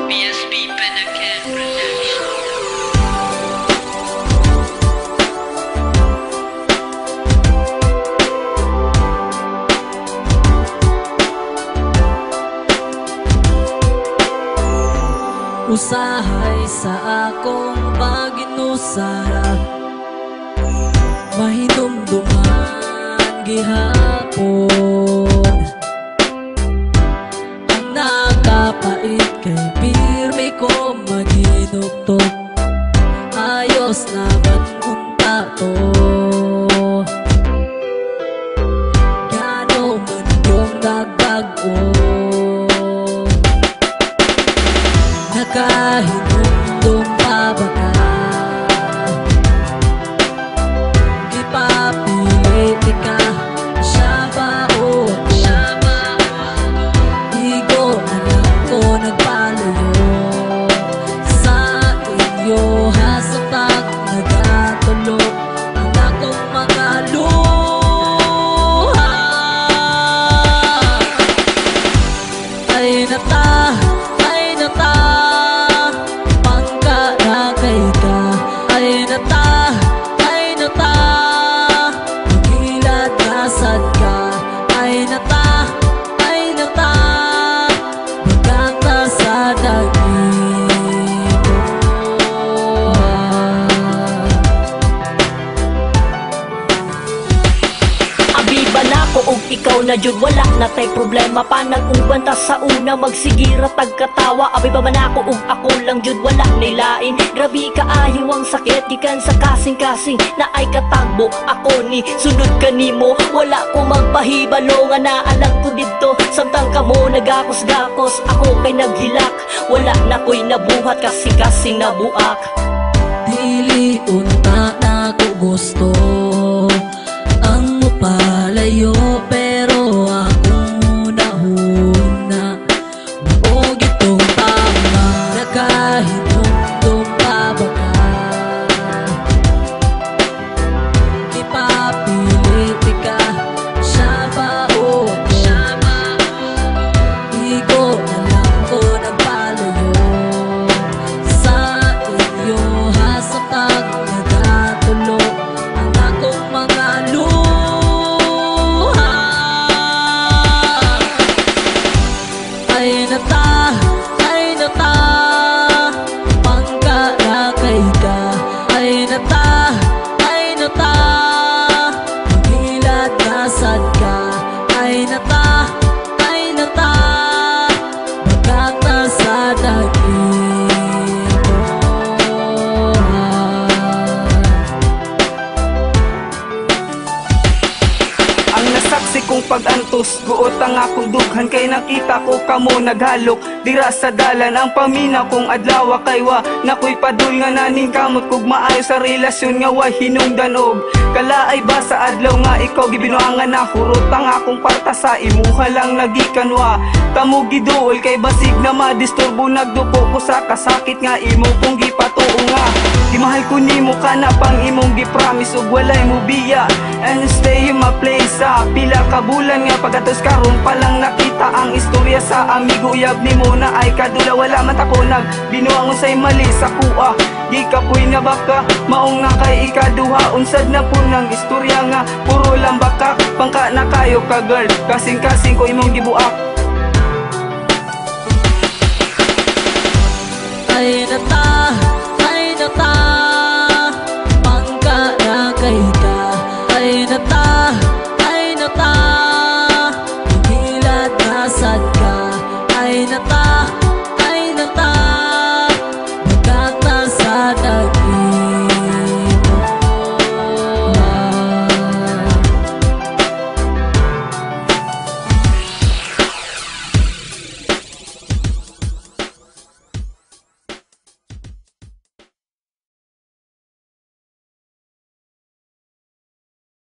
BSB Panakan Production. Usahay sa akong paginusara, mahinumduman gihapon. Ang nakapait kay pirmi ko maghinuktok, ayos naman unta to. Gano man yung nagbago, nakahinumdum pa ba ka? Ipapilit ka, siya ba o ako? Igo na lang ko nagpalayo sa iyo, hasapag nagatulog ang akong mga luha. Ay nata, ay nata, maghilat ka, ay nata, magkanta sa daging Abiba na ko og ikaw na jud, wala na tay problema pa. Nag-uban ta sa una, magsigira tagkatawa. Abiba man ako og ako lang jud, wala nilain. Grabe kaayo ang sakit, gikan sa kasing-kasing na ay katagbo. Ako ni sunod kanimo, wala ko magpahibalo nga naalang ko dito. Samtang kamo nagakos-gakos, ako kay naghilak. Wala na ko'y nabuhat kasi nabuak. Dili unta na ko gusto ang mapalayo, pero ako nahuna o gitong tama. Nakahinumdum pa ba ka? Ipapilit ka, siya ba o ako? Igo na lang ko nagpalayo sa iyo, hasapag nagatulog ang akong mga luha. Ay nata, pangkarakay ka. Ay nata, maghilat nasad ka. Ay nata, magkanta sa daging Ang nasaksi kong pag-antos, guot ang akong dughan, kay nakita ko kamo naghalok dira sa dalan. Ang pamina kong adlaw kay wa nakoy padul nga naning kamot kog maayo sa relasyon nga wa hinungdan og kalaay ba sa adlaw nga ikaw gibinuangan na hurot ang akong parta sa imuha lang nagikanwa. Kamo giduol kay basig na madisturbo, nagduko ko sa kasakit nga imo kong gipatuo nga gimahal ko nimo kana pang imong gipromise ug walay mo biya and stay in my place. Pila ka bulan nga pagatos karon pa lang nakita ang istorya sa amigo yab nimo na ay kadula. Wala man ako nagbinuang say mali sa kuha, di ka po'y nabaka maong nga kay ikaduha. Unsad na po ng istorya nga puro lang baka pangka na kayo ka girl, kasing-kasing ko imong gibuak. ay nata.